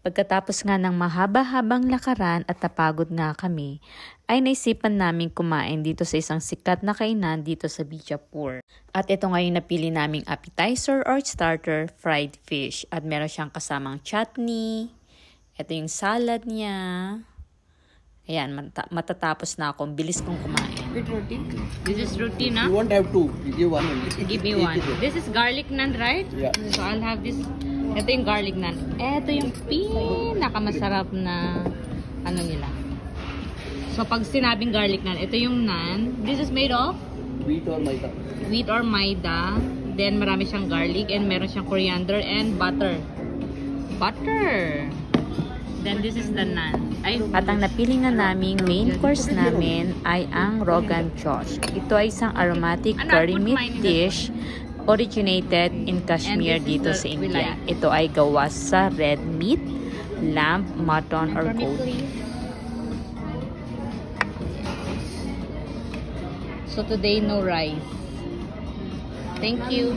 Pagkatapos nga ng mahaba-habang lakaran at napagod nga kami, ay naisipan namin kumain dito sa isang sikat na kainan dito sa Bijapur. At ito nga yung napili naming appetizer or starter, fried fish. At meron siyang kasamang chutney. Ito yung salad niya. Ayan, matatapos na ako. Bilis kong kumain. With roti? This is roti, na? You won't have two. Give one only. Give me one. This is garlic naan, right? Yeah. So I'll have this. Ito yung garlic naan. Ito yung pinakamasarap na ano nila. So pag sinabing garlic naan, ito yung naan. This is made of? Wheat or maida. Wheat or maida. Then marami siyang garlic and meron siyang coriander and butter. Butter! Then this is the naan. At ang napili nga naming main course namin ay ang Rogan Josh. Ito ay isang aromatic curry meat dish originated in Kashmir dito sa India. Ito ay gawa sa red meat, lamb, mutton, or goat. So today no rice. Thank you.